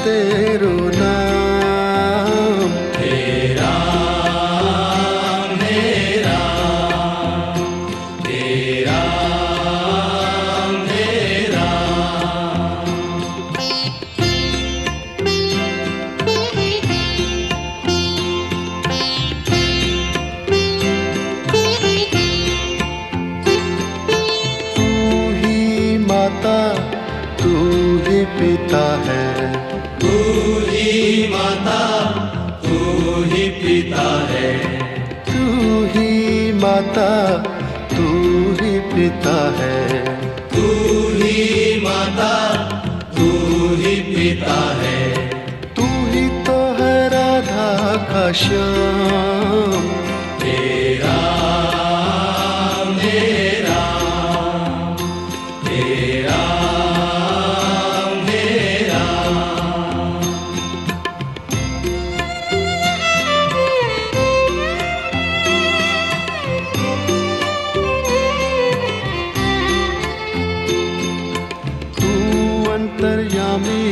तेरो नाम। हे राम हे राम हे राम हे राम। तू ही माता तू ही पिता है, तू ही माता तू ही पिता है, तू ही माता तू ही पिता है। तू ही माता तू ही पिता है। तू ही तो है राधा का श्याम। हे राम हे राम हे राम हे राम। तू अंतर्यामी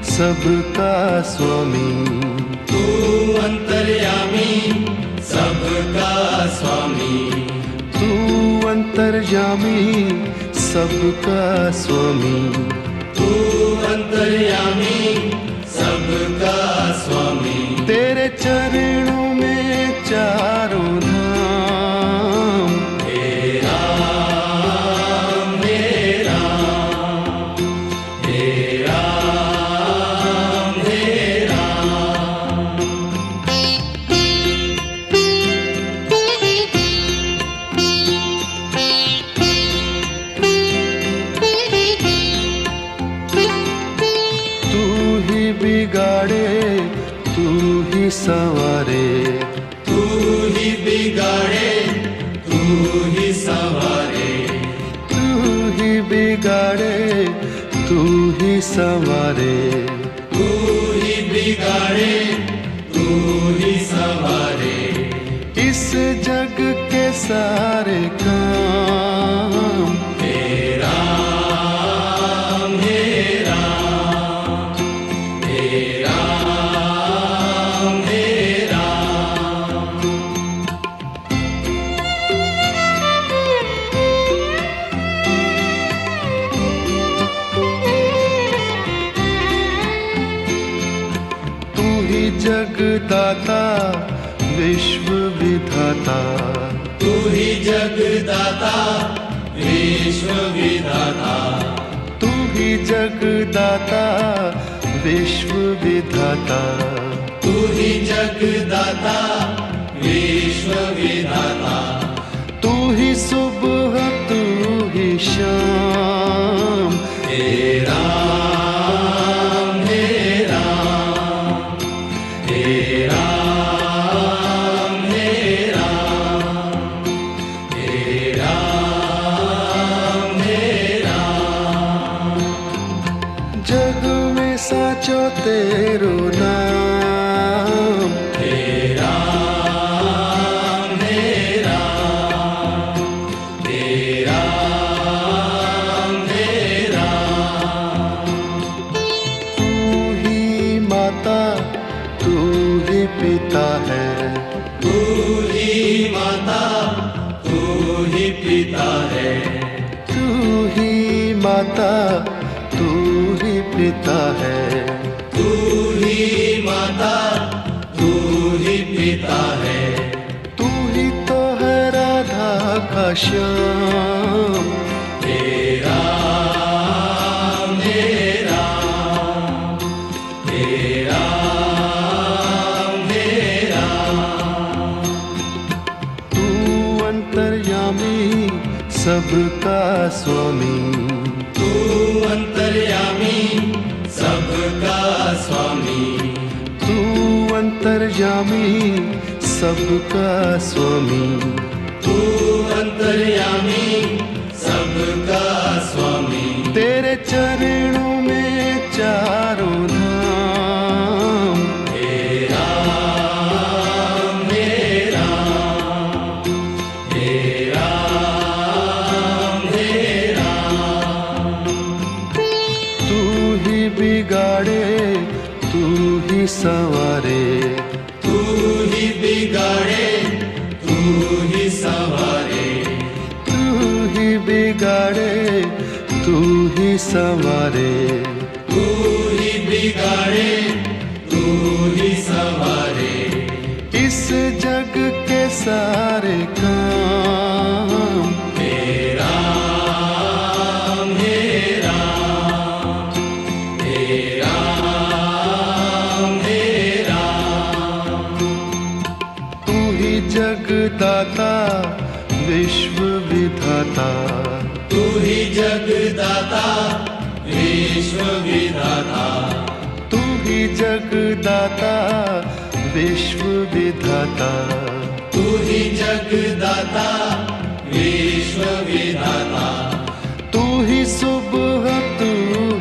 सबका स्वामी, तू अंतर्यामी सबका स्वामी, तू अंतर्यामी सबका स्वामी। तू अंतर्यामी सबका स्वामी। तेरे चरणों में चारों धाम। हे राम हे राम हे राम हे राम। तू ही बिगाड़े तू ही संवारे, तू ही बिगाड़े तू ही संवारे, तू ही बिगाड़े तू ही संवारे। तू ही बिगाड़े तू ही संवारे। इस जग के सारे काम। हे राम हे राम हे राम हे राम। तू ही जगदाता विश्व विधाता, तू ही जगदाता विश्व विधाता, तू ही जगदाता विश्व विधाता। तू ही जगदाता विश्व विधाता। तू ही सुबह तू ही शाम। हे राम हे राम हे राम हे राम हे राम हे राम। जग में साचो तेरो नाम। हे राम हे राम हे राम हे राम। तू ही माता तू ही पिता है, तू ही माता तू ही पिता है, तू ही माता तू ही पिता है। तू ही माता तू ही पिता है। तू ही तो है राधा का श्याम। हे राम हे राम हे राम हे राम। तू अंतर्यामी सबका स्वामी, तू अंतर्यामी सबका स्वामी, तू अंतर्यामी सबका स्वामी। तू अंतर्यामी सबका स्वामी। तेरे चरणों में चारों धाम। हे राम हे राम हे राम हे राम। तू ही बिगाड़े ही संवारे, तू ही बिगाड़े तू ही संवारे, तू ही बिगाड़े तू ही संवारे, इस जग के सारे काम। हे राम हे राम, हे राम हे राम, तू ही जगदाता विश्व विधाता, तू ही जगदाता विश्व विधाता, तू ही जगदाता विश्व विधाता, तू ही जगदाता विश्व विधाता, तू ही सुबह तू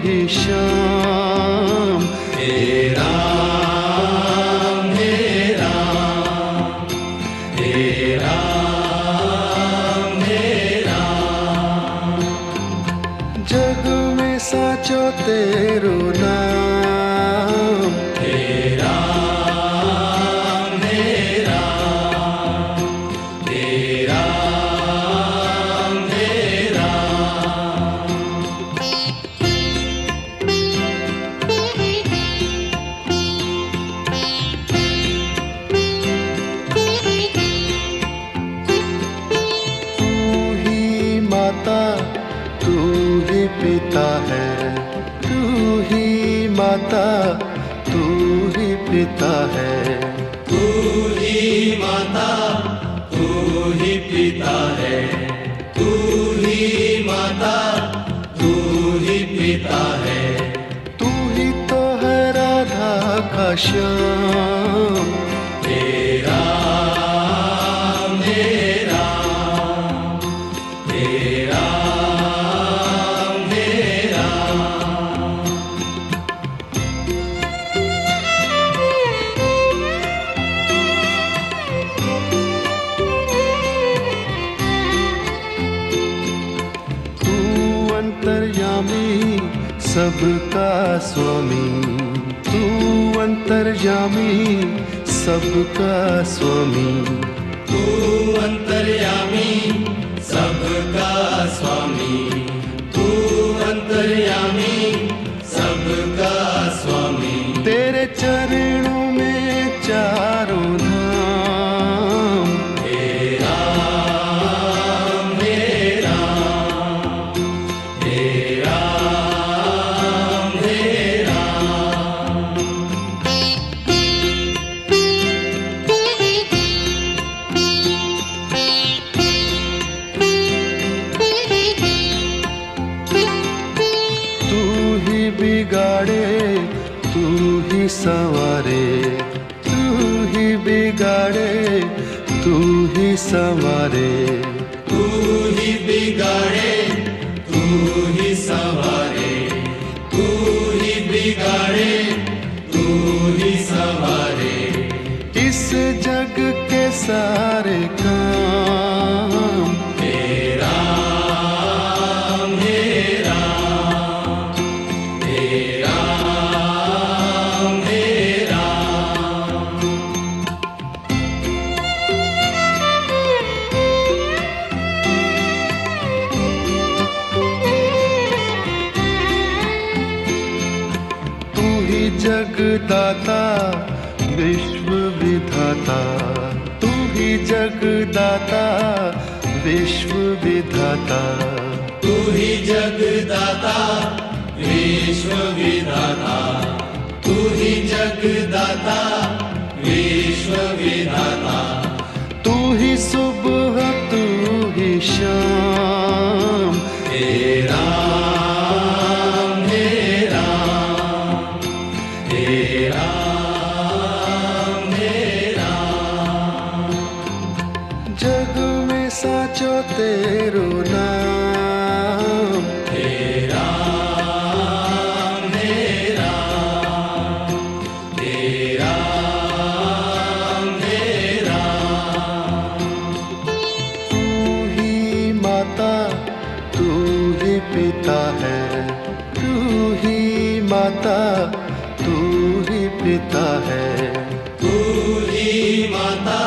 ही शाम। हे राम हे राम, हे राम हे राम, जग में साचो तेरो नाम। हे राम हे राम, हे राम हे राम, तू ही माता तू ही पिता है, तू ही माता तू ही पिता है, तू ही माता तू ही पिता है, तू ही माता तू ही पिता है, तू ही तो है राधा का श्याम। हे राम हे राम, हे राम हे राम, तू अंतर्यामी सबका स्वामी, तू अंतर्यामी सबका स्वामी, तू अंतर्यामी सबका स्वामी, तू अंतर्यामी सबका स्वामी, तेरे चरणों में चारों धाम। हे राम हे राम, हे राम हे राम, तू ही बिगाड़े तू ही संवारे, तू ही बिगाड़े तू ही संवारे, तू ही बिगाड़े तू ही संवारे, तू ही बिगाड़े तू ही संवारे, इस जग के सारे काम। हे राम हे राम, हे राम हे राम, तू ही जगदाता विश्व विधाता, तू ही जगदाता विश्व विधाता, तू ही जगदाता विश्व विधाता, तू ही जगदाता विश्व विधाता, तू ही सुबह तू ही शाम। हे राम हे राम, हे राम हे राम, जग में साचो तेरो नाम। हे राम हे राम, हे राम हे राम, तू ही माता तू ही पिता है, तू ही माता तू ही पिता है, तू ही माता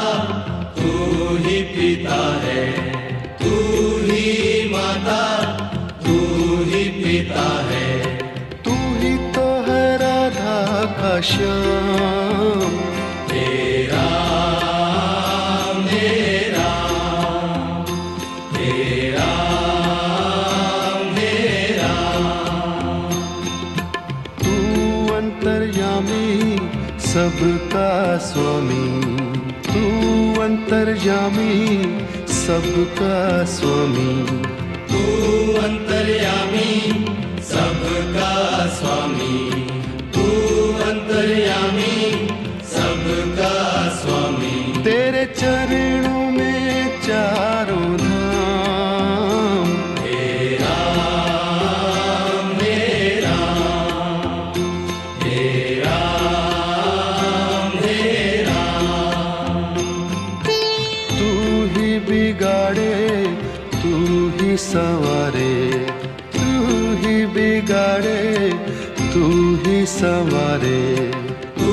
तू ही पिता है, तू ही माता, तू ही पिता है। तू ही तो है राधा का श्याम। तेरा मेरा, तेरा मेरा, तू अंतर्यामी सबका स्वामी, तू अंतर्यामी सबका स्वामी। तू अंतर्यामी सबका स्वामी, तू अंतर्यामी सबका स्वामी। तेरे चरणों में चारों धाम। तेरा मेरा, तेरा मेरा, तू ही बिगाड़े तू ही संवारे, तू ही बिगाड़े तू ही संवारे। तू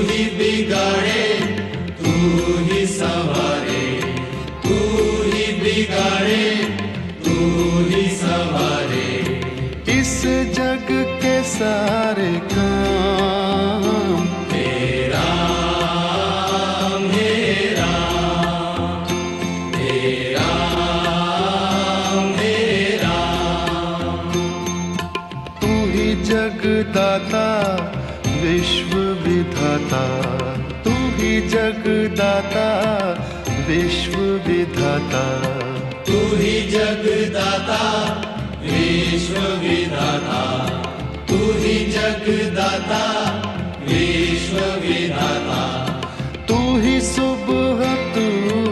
ही बिगाड़े, तू ही संवारे, तू ही बिगाड़े, तू ही संवारे। इस जग के सारे काम। तेरा मेरा, तेरा मेरा, तू ही जगदाता विश्व विधाता, तू ही जगदाता विश्व विधाता। तू ही जगदाता विश्व विधाता, तू ही जगदाता विश्व विधाता। तू ही सुबह तू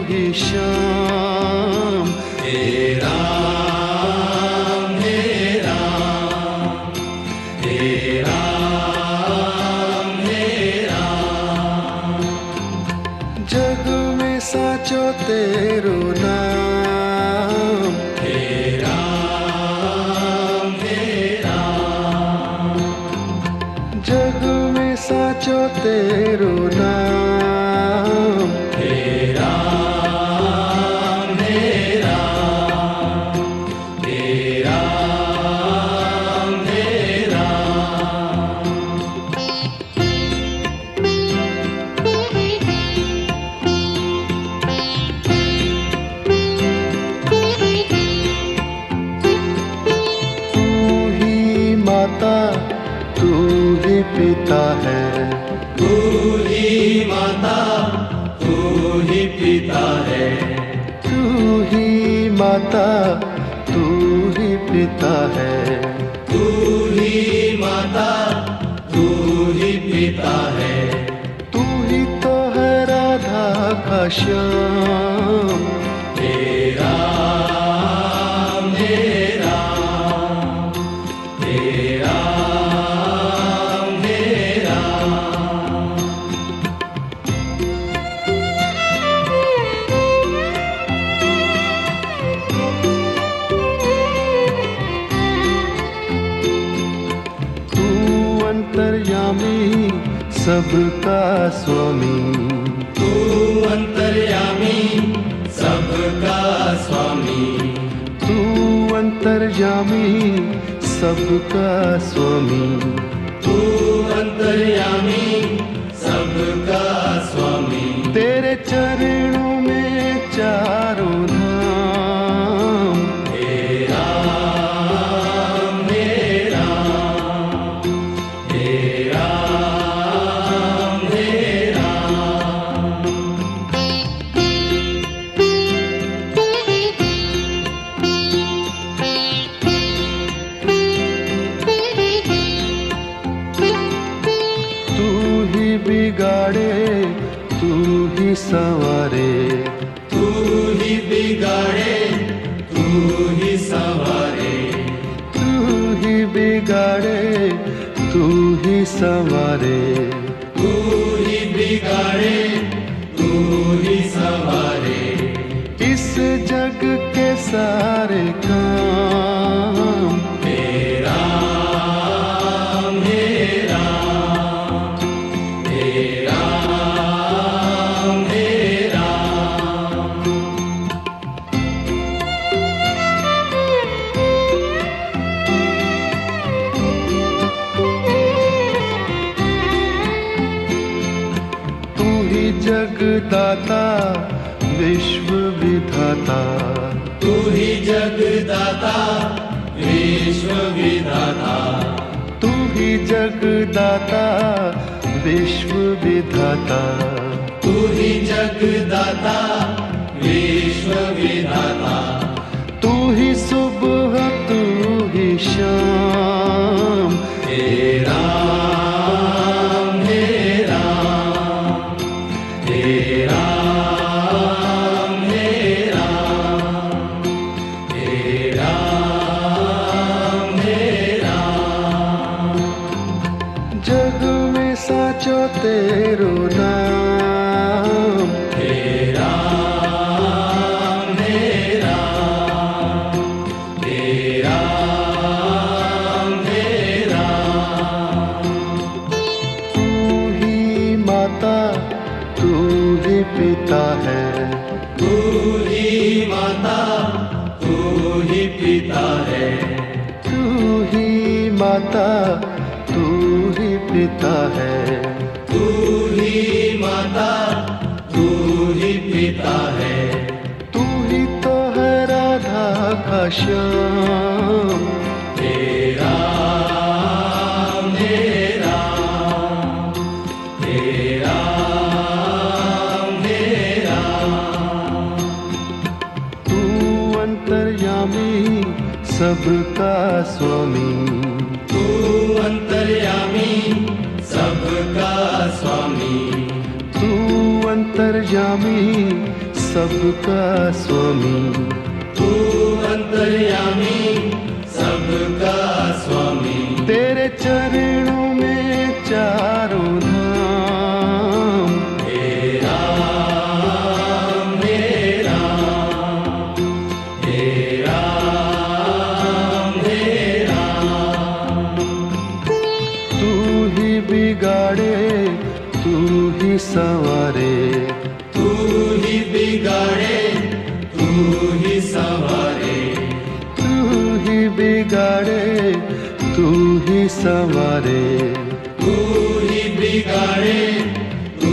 ही शाम। तेरा मेरा, तेरा मेरा, जग में साचो तेरो नाम। तेरा मेरा, जग में साचो तेरो नाम। तेरा मेरा, तेरा मेरा। तू ही माता तू ही पिता है, तू ही माता, तू ही पिता है। तू ही माता तू ही पिता है। तू ही माता, तू ही पिता है। तू ही तो है राधा का श्याम। तेरा मेरा, तेरा मेरा, तू अंतर्यामी सबका स्वामी, तू अंतर्यामी सबका स्वामी। तू अंतर्यामी सबका स्वामी। तू अंतर्यामी सबका स्वामी। तेरे चरणों में चारों धाम। तेरा मेरा, तेरा मेरा, तू ही बिगाड़े तू ही संवारे। तू ही बिगाड़े, तू ही संवारे। तू ही बिगाड़े तू ही संवारे। तू ही बिगाड़े, तू ही संवारे। इस जग के सारे काम। तेरा मेरा, तेरा मेरा, जगदाता विश्व विधाता, तू ही जगदाता विश्व विधाता, तू ही जगदाता विश्व विधाता, तू ही जगदाता विश्व विधाता, तू ही सुबह तू ही शाम, हे राम हे राम, हे राम हे राम, हे राम हे राम। जग में साचो तेरो नाम, हे राम हे राम, हे राम हे राम। तू ही माता तू ही पिता है, तू ही माता तू ही पिता है, तू ही माता तू ही पिता है, तू ही माता तू ही पिता है, तू ही तो है राधा का श्याम, हे राम हे राम, हे राम हे राम। तू अंतर्यामी सबका स्वामी, तू अंतर्यामी सबका स्वामी, तू अंतर्यामी सबका स्वामी, तू अंतर्यामी सबका स्वामी। तेरे चरणों में चारों धाम, हे राम हे राम, हे राम हे राम। तू ही बिगाड़े तू ही संवारे, तू ही बिगाड़े तू ही संवारे, तू ही बिगाड़े तू ही संवारे, तू ही बिगाड़े तू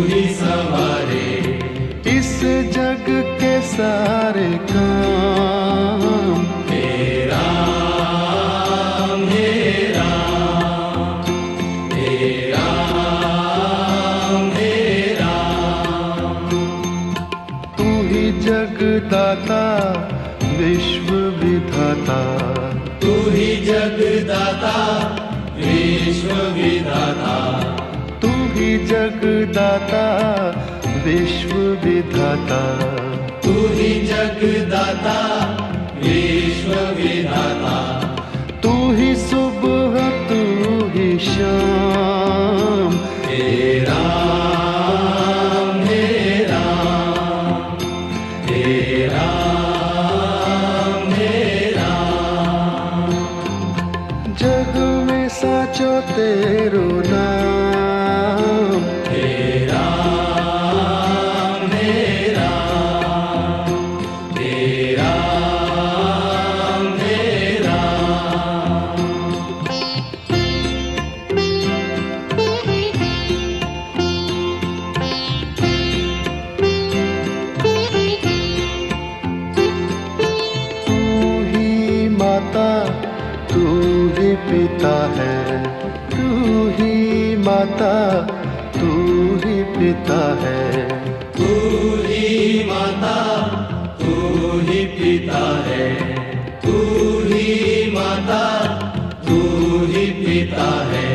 ही संवारे। इस जग के सारे काम, हे राम हे राम, हे राम हे राम। तू ही जगदाता विश्व विधाता, तू ही जगदाता विश्व विधाता, तू ही जगदाता विश्व विधाता, तू ही जगदाता विश्व विधाता, तू ही सुबह तू ही शाम, हे राम हे राम, हे राम हे राम। जग में साचो तेरो नाम, हे राम हे राम, हे राम हे राम। तू ही माता तू ही पिता है, तू ही माता तू ही पिता है, तू ही माता तू ही पिता है, तू ही माता तू ही पिता है,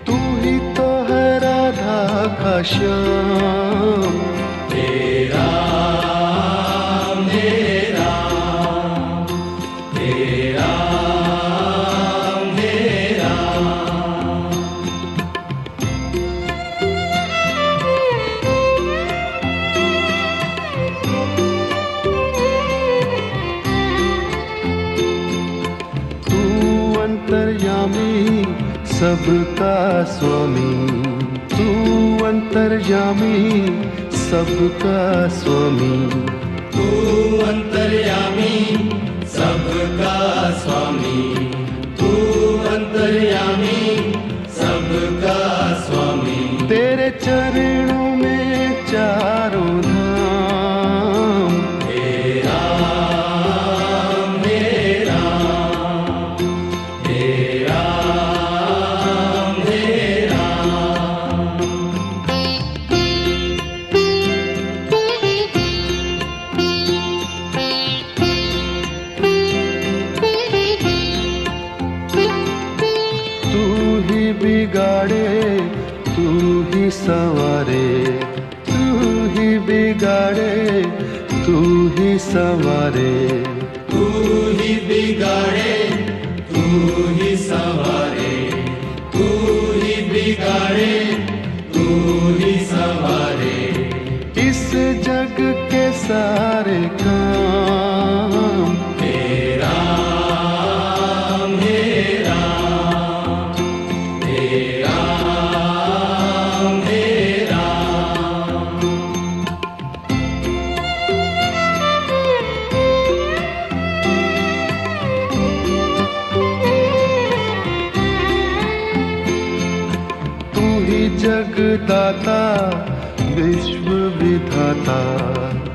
तू ही तो है राधा का श्याम, हे राम हे राम, हे राम हे राम। तू अंतर्यामी सबका स्वामी, तू अंतर्यामी सबका स्वामी, तू अंतर्यामी सबका स्वामी, तू अंतर्यामी सबका स्वामी। तेरे चरणों में चार ही संवारे, तू ही बिगाड़े, तू ही संवारे, तू ही बिगाड़े, तू ही संवारे, तू ही बिगाड़े, तू ही संवारे। इस जग के सारे काम हे राम, हे राम, हे राम, हे राम। तू ही जगदाता विश्व विधाता,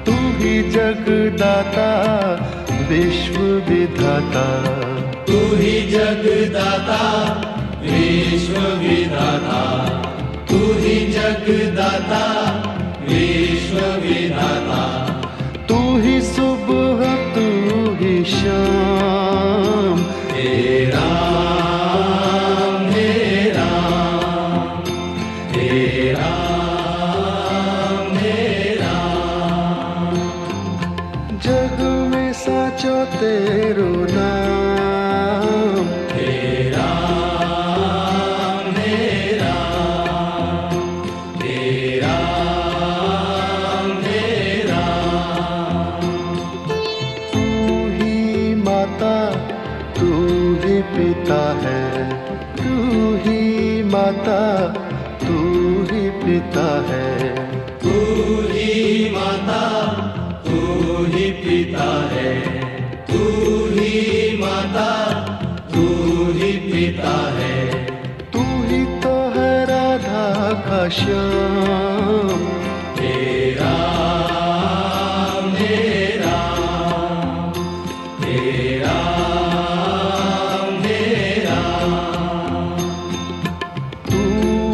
तू ही जगदाता विश्व विधाता, तू ही जगदाता विश्व विधाता, तू ही जगदाता विश्व विधाता। तू ही सुबह तू ही शाम, हे राम, हे राम, हे राम, हे राम। जग में साचो तेरो नाम, हे राम, हे राम, हे राम, हे राम। तू ही माता तू ही पिता है, तू ही माता तू ही पिता है, तू ही माता, तू ही पिता है, तू ही माता, तू ही पिता है। तू ही तो है राधा का श्याम, हे राम, हे राम, हे राम, हे राम। तू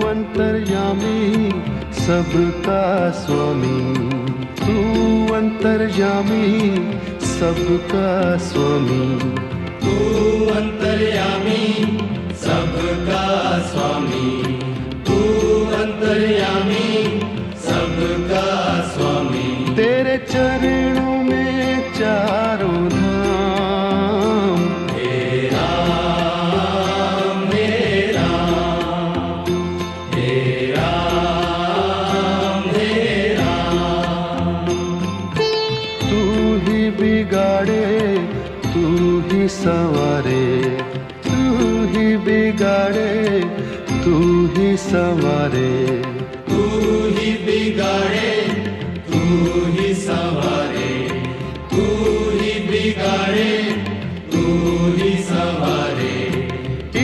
अंतर्यामी सबका स्वामी, तू अंतर्यामी सबका स्वामी, तू अंतर्यामी सबका स्वामी, तू अंतर्यामी सबका स्वामी। तेरे चरणों में चारों धाम, हे राम, हे राम, हे राम, हे राम। तू ही बिगाड़े, तू ही संवारे, तू ही बिगाड़े, तू ही संवारे, तू ही बिगाड़े, तू ही संवारे, तू ही बिगाड़े, तू ही संवारे।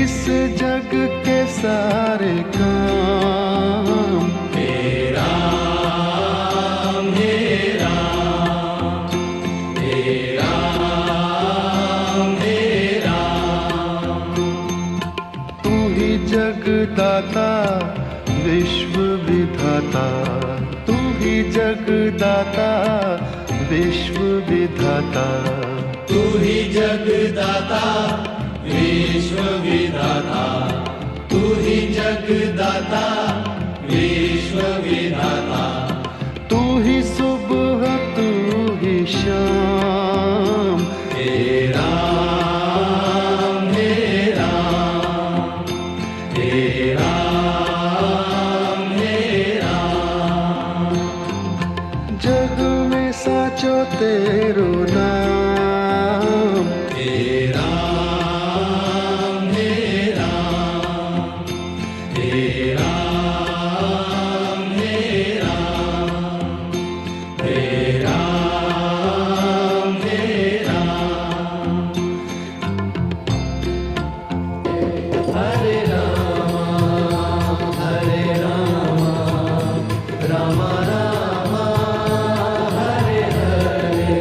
इस जग के सारे काम हे राम, हे राम, हे राम, हे राम। तू ही जगदाता विश्व विधाता, तू ही जगदाता विश्व विधाता, तू ही जगदाता विश्व विधाता, तू ही जगदाता विश्व विधाता। तू ही सुबह तू ही शाम, हे राम, हे राम, हे राम, हे राम। जग में साचो तेरो नाम, हे राम, हे राम, हे राम, हे राम, हे राम, हे राम। हरे राम, हरे राम, राम राम, हरे हरे,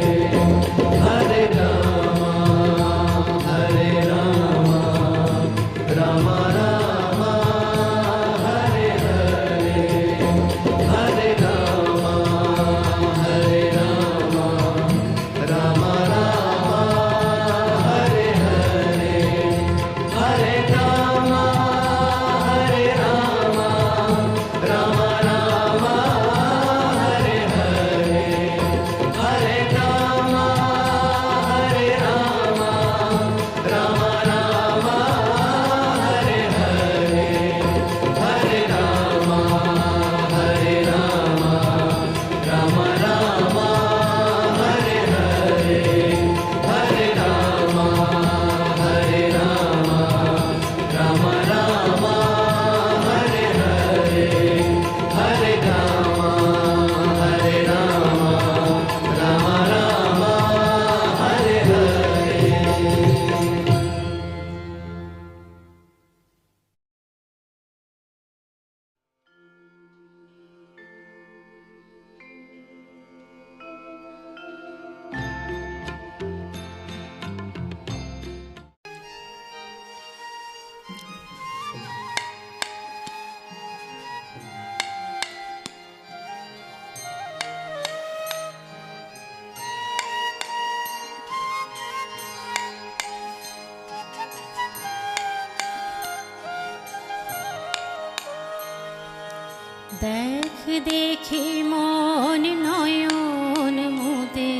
দেখ দেখি মন নয়ন মুদে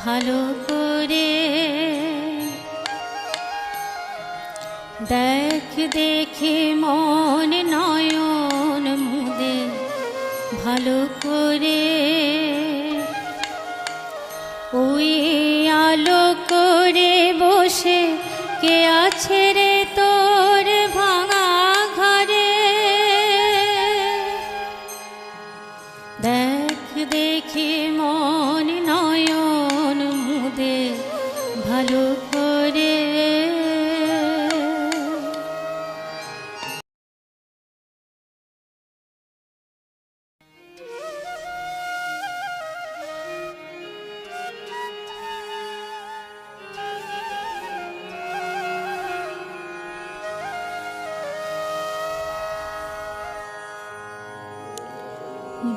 ভালো করে, দেখ দেখি মন নয়ন মুদে ভালো করে, ওই আলো করে বসে কে আছে রে তোর ভাঙা ঘরে। দেখ দেখি মন নয়ন মুদে ভালো করে।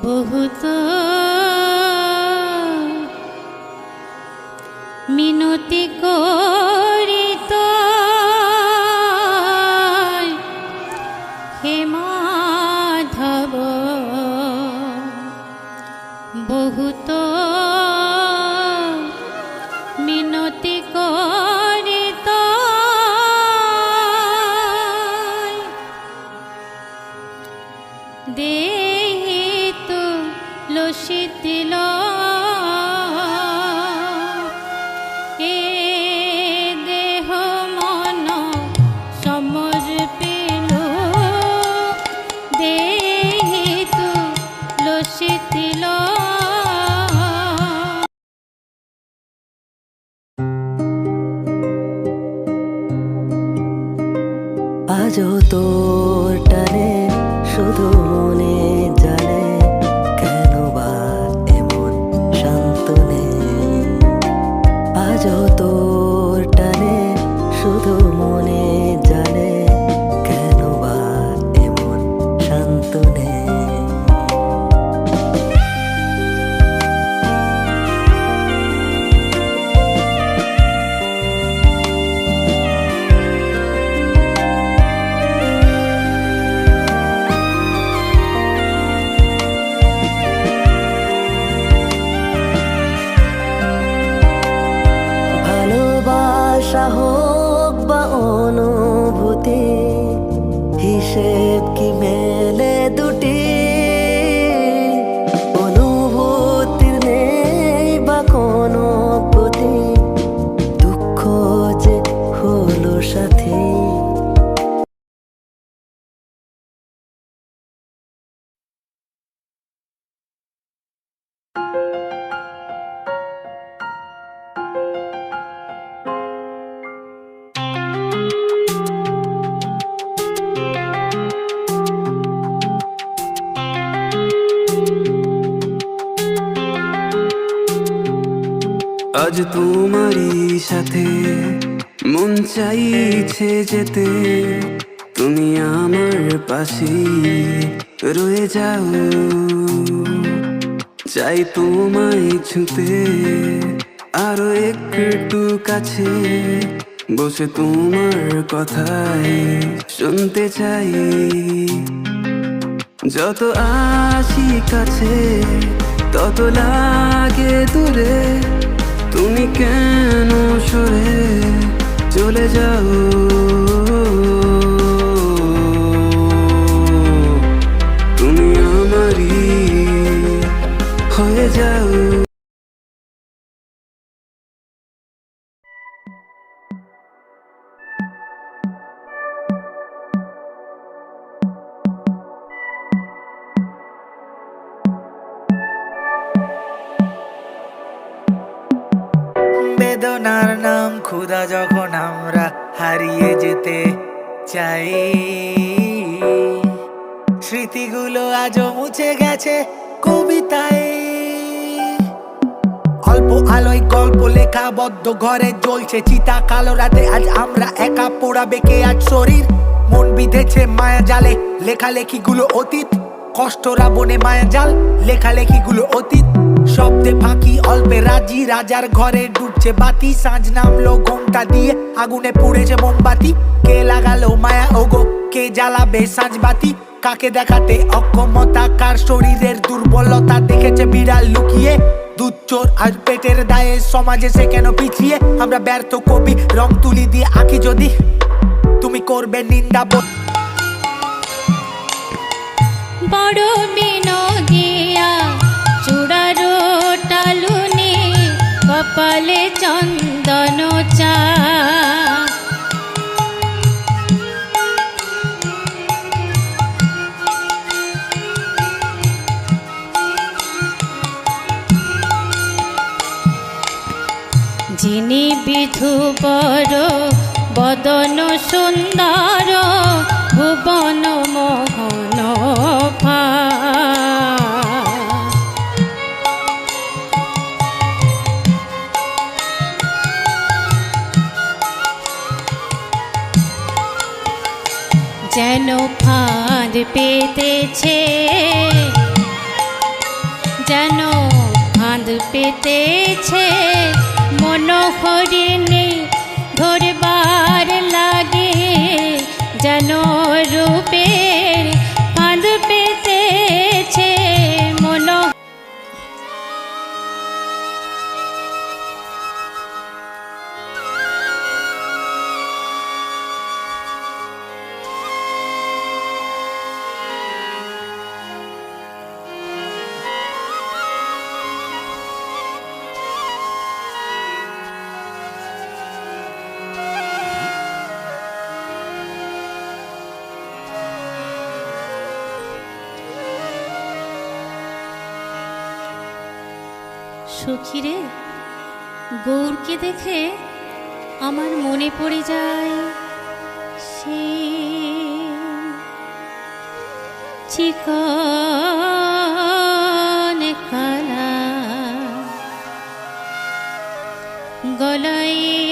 বহুত মিনতি করিত হে মাধব, বহুত মিনতি করিত দেহি তু লসিতিল এ দেহ মন সমর্পিল, দেহি তু লসিতিল। আজও তোর টানে শুধু মনে জানে, কেন বা এমন শান্ত নেই। আজও তোর টানে শুধু মনে জানে, কেন বা এমন শান্ত নেই। ভালোবাসা হোক বা অনুভূতি, হিসেব কি মেলে দুটি। অনুভূতির নেই বা কোনো গতি, দুঃখ যে হলো সাথী। আজ তোমারই সাথে মন চাইছে যেতে, তুমি আমার পাশেই রয়ে যাও। চাই তোমায় ছুতে আরো একটু কাছে, বসে তোমার কথাই শুনতে চাই। যত আসি কাছে তত লাগে দূরে, তুমি কেন সরে চলে যাও। তুমি আমারই হয়ে যাও। বেদনার নাম ক্ষুধা যখন আমরা হারিয়ে যেতে চাই, স্মৃতিগুলো আজও মুছে গেছে কবিতায়। অল্প আলোয় গল্প লেখা বদ্ধ ঘরে জ্বলছে চিতা, কালো রাতে আজ আমরা একা পোড়াবে কে আজ শরীর। মন বিঁধেছে মায়া জালে, লেখালেখিগুলো অতীত। কষ্টরা বনে মায়া জাল, লেখালেখিগুলো অতীত। শব্দে ফাঁকি অল্পে রাজি, রাজার ঘরে ডুবছে বাতি। সাঁঝ নামলো ঘোমটা দিয়ে, আগুনে পুড়েছে মোমবাতি। কে লাগালো মায়া ওগো, কে জ্বালাবে সাঁঝ বাতি। কাকে দেখাতে অক্ষমতা, কার শরীরের দুর্বলতা দেখেছে বিড়াল লুকিয়ে। দুধ চোর আর পেটের দায়ে সমাজে সে কেন পিছিয়ে? আমরা ব্যর্থ কবি, রং তুলি দিয়ে আঁকি যদি, তুমি করবে নিন্দা বোধ। বড় বিনোদিয়া চূড়ারো টালুনি, কপালে চন্দন চা। যিনি বিধুবর বদন সুন্দর, ভুবন মোহন ফা। যেন ফাঁদ পেতেছে, যেন ফাঁদ পেতেছে, মনোহরিণী ধরবার লাগে, যেন রূপের ফাঁদ পেতেছে মনো। সখীরে, গৌরকে দেখে আমার মনে পড়ে যায় সে চিকন কালা গলায়